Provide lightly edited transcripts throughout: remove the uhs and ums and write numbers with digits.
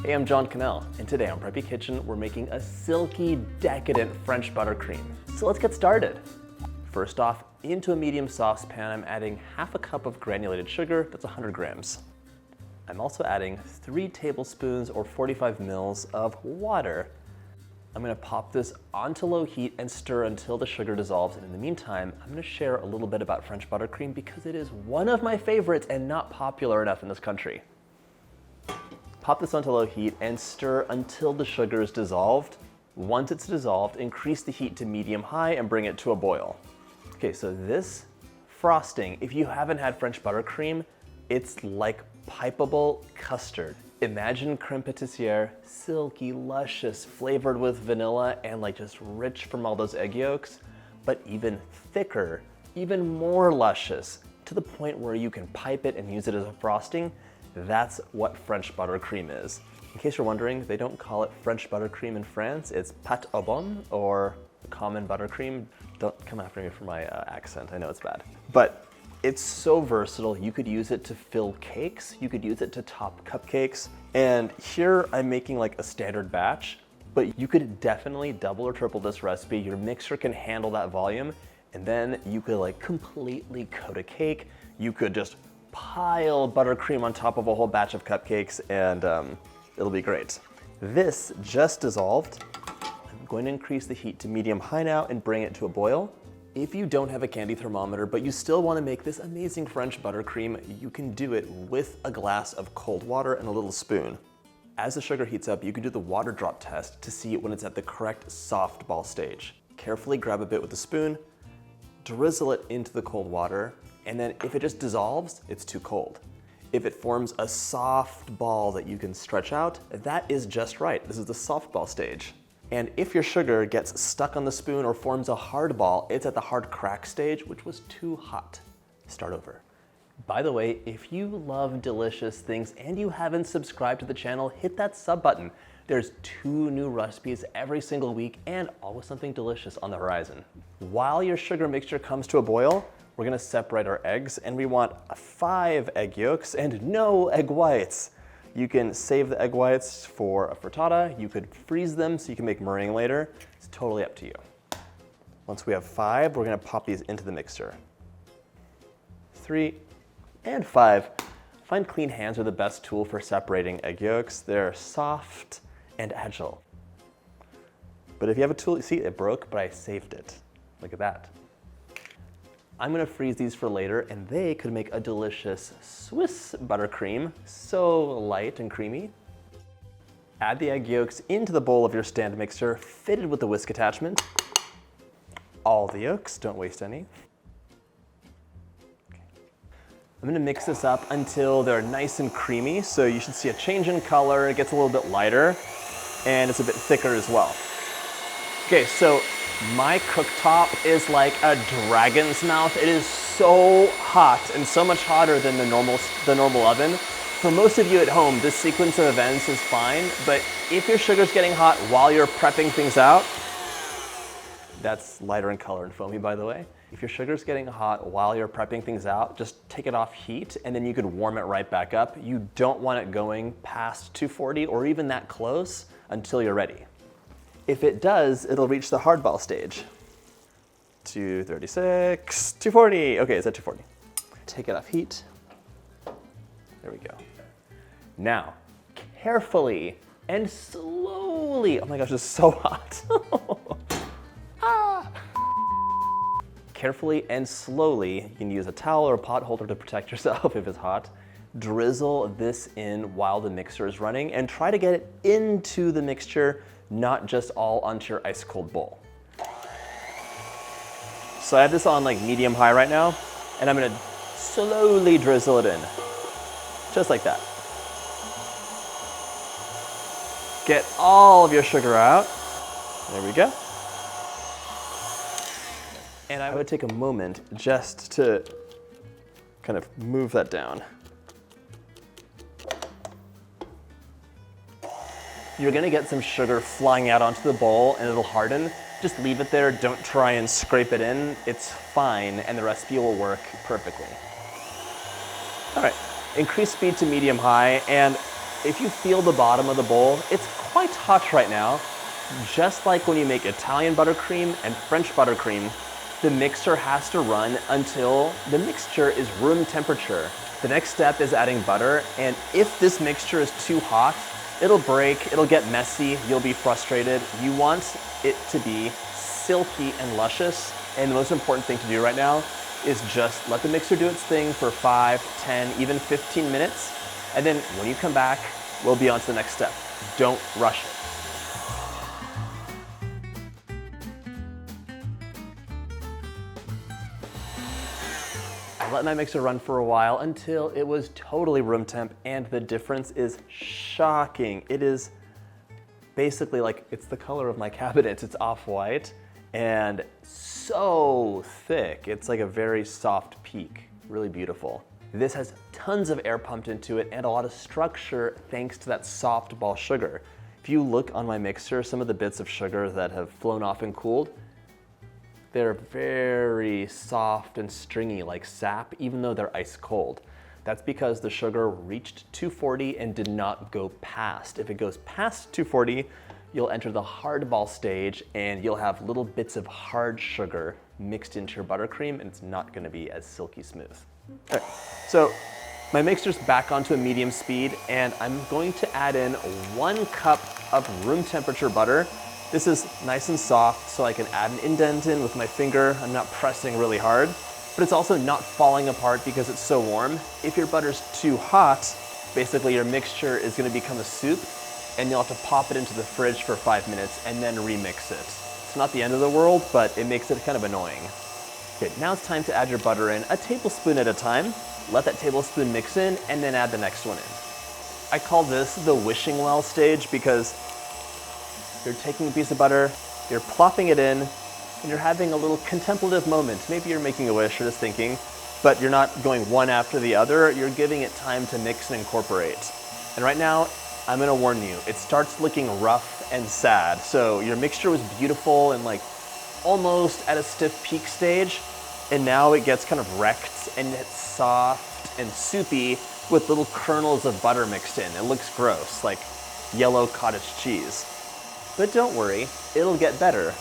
Hey, I'm John Cannell, and today on Preppy Kitchen, we're making a silky, decadent French buttercream. So let's get started. First off, into a medium saucepan, I'm adding half a cup of granulated sugar, that's 100 grams. I'm also adding 3 tablespoons or 45 mils of water. I'm gonna pop this onto low heat and stir until the sugar dissolves, and in the meantime, I'm gonna share a little bit about French buttercream because it is one of my favorites and not popular enough in this country. Pop this onto low heat and stir until the sugar is dissolved. Once it's dissolved, increase the heat to medium-high and bring it to a boil. Okay, so this frosting, if you haven't had French buttercream, it's like pipeable custard. Imagine creme patissiere, silky, luscious, flavored with vanilla and like just rich from all those egg yolks, but even thicker, even more luscious, to the point where you can pipe it and use it as a frosting. That's what French buttercream is. In case you're wondering, they don't call it French buttercream in France, it's pâte au bon, or common buttercream. Don't come after me for my accent, I know it's bad. But it's so versatile. You could use it to fill cakes, you could use it to top cupcakes, and here I'm making like a standard batch, but you could definitely double or triple this recipe. Your mixer can handle that volume, and then you could like completely coat a cake. You could just pile buttercream on top of a whole batch of cupcakes, and it'll be great. This just dissolved. I'm going to increase the heat to medium-high now and bring it to a boil. If you don't have a candy thermometer, but you still want to make this amazing French buttercream, you can do it with a glass of cold water and a little spoon. As the sugar heats up, you can do the water drop test to see when it's at the correct soft ball stage. Carefully grab a bit with a spoon, drizzle it into the cold water, and then if it just dissolves, it's too cold. If it forms a soft ball that you can stretch out, that is just right. This is the soft ball stage. And if your sugar gets stuck on the spoon or forms a hard ball, it's at the hard crack stage, which was too hot. Start over. By the way, if you love delicious things and you haven't subscribed to the channel, hit that sub button. There's 2 new recipes every single week and always something delicious on the horizon. While your sugar mixture comes to a boil, we're gonna separate our eggs, and we want 5 egg yolks and no egg whites. You can save the egg whites for a frittata. You could freeze them so you can make meringue later. It's totally up to you. Once we have 5, we're gonna pop these into the mixer. 3 and 5. Find clean hands are the best tool for separating egg yolks. They're soft and agile. But if you have a tool, see, it broke, but I saved it. Look at that. I'm gonna freeze these for later, and they could make a delicious Swiss buttercream, so light and creamy. Add the egg yolks into the bowl of your stand mixer, fitted with the whisk attachment. All the yolks, don't waste any. Okay. I'm gonna mix this up until they're nice and creamy, so you should see a change in color, it gets a little bit lighter, and it's a bit thicker as well. Okay, so my cooktop is like a dragon's mouth. It is so hot and so much hotter than the normal oven. For most of you at home, this sequence of events is fine, but if your sugar's getting hot while you're prepping things out, that's lighter in color and foamy, by the way. If your sugar's getting hot while you're prepping things out, just take it off heat and then you could warm it right back up. You don't want it going past 240 or even that close until you're ready. If it does, it'll reach the hardball stage. 236, 240. Okay, it's at 240. Take it off heat. There we go. Now, carefully and slowly, oh my gosh, it's so hot. Ah. Carefully and slowly, you can use a towel or a pot holder to protect yourself if it's hot. Drizzle this in while the mixer is running and try to get it into the mixture, not just all onto your ice cold bowl. So I have this on like medium-high right now, and I'm gonna slowly drizzle it in, just like that. Get all of your sugar out. There we go. And I would take a moment just to kind of move that down. You're gonna get some sugar flying out onto the bowl and it'll harden. Just leave it there, don't try and scrape it in. It's fine and the recipe will work perfectly. All right, increase speed to medium-high, and if you feel the bottom of the bowl, it's quite hot right now. Just like when you make Italian buttercream and French buttercream, the mixer has to run until the mixture is room temperature. The next step is adding butter, and if this mixture is too hot, it'll break, it'll get messy, you'll be frustrated. You want it to be silky and luscious, and the most important thing to do right now is just let the mixer do its thing for 5, 10, even 15 minutes, and then when you come back, we'll be on to the next step. Don't rush it. I let my mixer run for a while until it was totally room temp, and the difference is shocking. It is basically like, it's the color of my cabinet. It's off-white and so thick. It's like a very soft peak, really beautiful. This has tons of air pumped into it and a lot of structure thanks to that soft ball sugar. If you look on my mixer, some of the bits of sugar that have flown off and cooled, they're very soft and stringy like sap, even though they're ice cold. That's because the sugar reached 240 and did not go past. If it goes past 240, you'll enter the hard ball stage and you'll have little bits of hard sugar mixed into your buttercream, and it's not gonna be as silky smooth. All right, so my mixer's back onto a medium speed, and I'm going to add in 1 cup of room temperature butter. This is nice and soft, so I can add an indent in with my finger. I'm not pressing really hard, but it's also not falling apart because it's so warm. If your butter's too hot, basically your mixture is gonna become a soup, and you'll have to pop it into the fridge for 5 minutes and then remix it. It's not the end of the world, but it makes it kind of annoying. Okay, now it's time to add your butter in, a tablespoon at a time. Let that tablespoon mix in, and then add the next one in. I call this the wishing well stage because you're taking a piece of butter, you're plopping it in, and you're having a little contemplative moment. Maybe you're making a wish or just thinking, but you're not going one after the other. You're giving it time to mix and incorporate. And right now, I'm gonna warn you, it starts looking rough and sad. So your mixture was beautiful and like almost at a stiff peak stage, and now it gets kind of wrecked and it's soft and soupy with little kernels of butter mixed in. It looks gross, like yellow cottage cheese. But don't worry, it'll get better.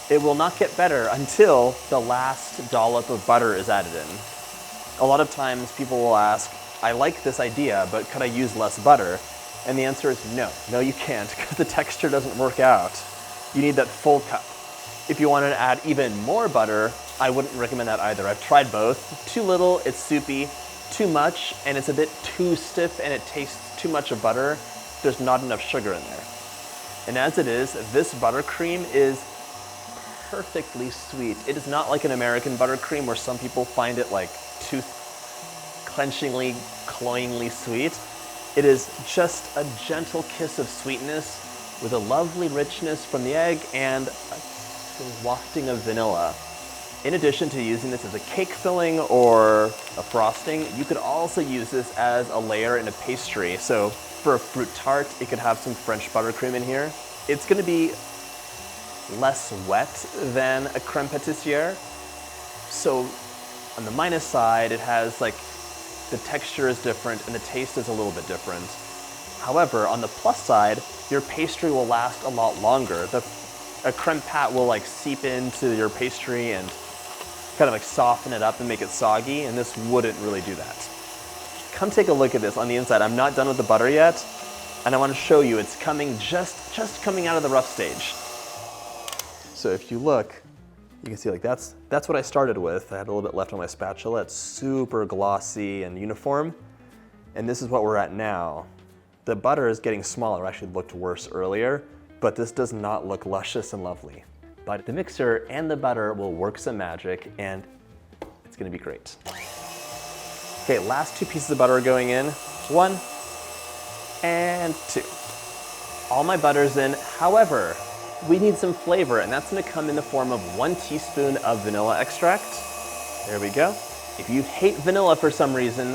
It will not get better until the last dollop of butter is added in. A lot of times people will ask, I like this idea, but could I use less butter? And the answer is no. No, you can't, because the texture doesn't work out. You need that full cup. If you wanted to add even more butter, I wouldn't recommend that either. I've tried both. Too little, it's soupy. Too much, and it's a bit too stiff and it tastes too much of butter. There's not enough sugar in there. And as it is, this buttercream is perfectly sweet. It is not like an American buttercream where some people find it like tooth-clenchingly, cloyingly sweet. It is just a gentle kiss of sweetness with a lovely richness from the egg and a wafting of vanilla. In addition to using this as a cake filling or a frosting, you could also use this as a layer in a pastry. So for a fruit tart, it could have some French buttercream in here. It's gonna be less wet than a crème pâtissière. So on the minus side, it has like, the texture is different and the taste is a little bit different. However, on the plus side, your pastry will last a lot longer. A crème pâte will like seep into your pastry and kind of like soften it up and make it soggy, and this wouldn't really do that. Come take a look at this on the inside. I'm not done with the butter yet, and I want to show you it's coming just coming out of the rough stage. So if you look, you can see like that's what I started with. I had a little bit left on my spatula. It's super glossy and uniform, and this is what we're at now. The butter is getting smaller. It actually looked worse earlier, but this does not look luscious and lovely. But the mixer and the butter will work some magic, and it's gonna be great. Okay, last 2 pieces of butter are going in. 1 and 2. All my butter's in. However, we need some flavor, and that's gonna come in the form of 1 teaspoon of vanilla extract. There we go. If you hate vanilla for some reason,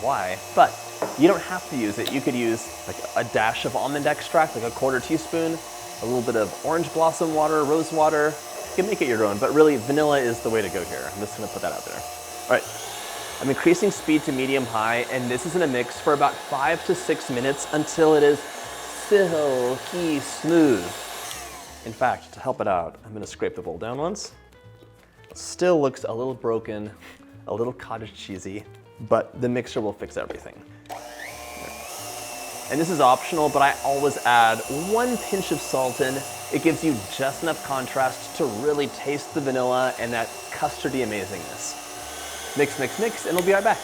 why? But you don't have to use it. You could use like a dash of almond extract, like a 1/4 teaspoon, a little bit of orange blossom water, rose water. You can make it your own, but really vanilla is the way to go here. I'm just gonna put that out there. All right, I'm increasing speed to medium-high, and this is in a mix for about 5 to 6 minutes until it is silky smooth. In fact, to help it out, I'm gonna scrape the bowl down once. It still looks a little broken, a little cottage cheesy, but the mixture will fix everything. And this is optional, but I always add 1 pinch of salt in. It gives you just enough contrast to really taste the vanilla and that custardy amazingness. Mix, mix, mix, and we'll be right back.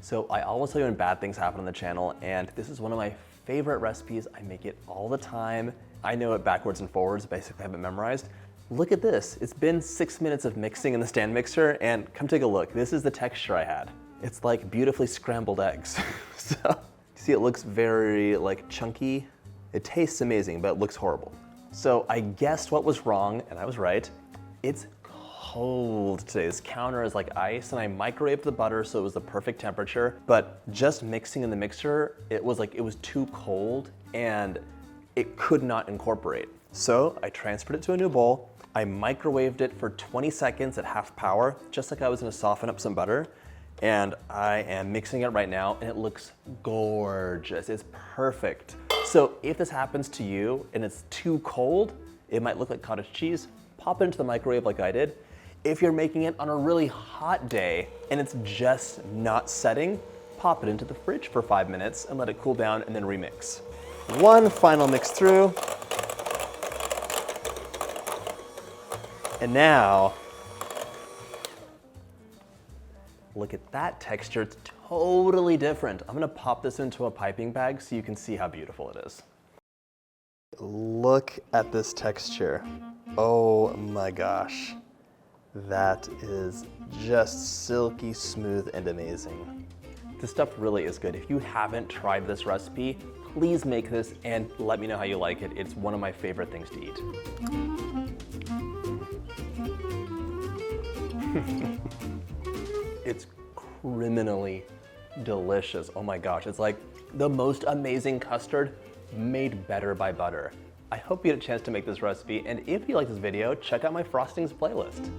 So I always tell you when bad things happen on the channel, and this is one of my favorite recipes. I make it all the time. I know it backwards and forwards, basically I have it memorized. Look at this. It's been 6 minutes of mixing in the stand mixer, and come take a look. This is the texture I had. It's like beautifully scrambled eggs. So, you see it looks very like chunky. It tastes amazing, but it looks horrible. So I guessed what was wrong, and I was right. It's cold today. This counter is like ice, and I microwaved the butter so it was the perfect temperature, but just mixing in the mixer, it was too cold, and it could not incorporate. So I transferred it to a new bowl. I microwaved it for 20 seconds at half power, just like I was gonna soften up some butter. And I am mixing it right now, and it looks gorgeous. It's perfect. So if this happens to you and it's too cold, it might look like cottage cheese, pop it into the microwave like I did. If you're making it on a really hot day and it's just not setting, pop it into the fridge for 5 minutes and let it cool down and then remix. One final mix through. And now, look at that texture, it's totally different. I'm gonna pop this into a piping bag so you can see how beautiful it is. Look at this texture. Oh my gosh. That is just silky smooth and amazing. This stuff really is good. If you haven't tried this recipe, please make this and let me know how you like it. It's one of my favorite things to eat. It's criminally delicious. Oh my gosh, it's like the most amazing custard made better by butter. I hope you get a chance to make this recipe, and if you like this video, check out my frostings playlist.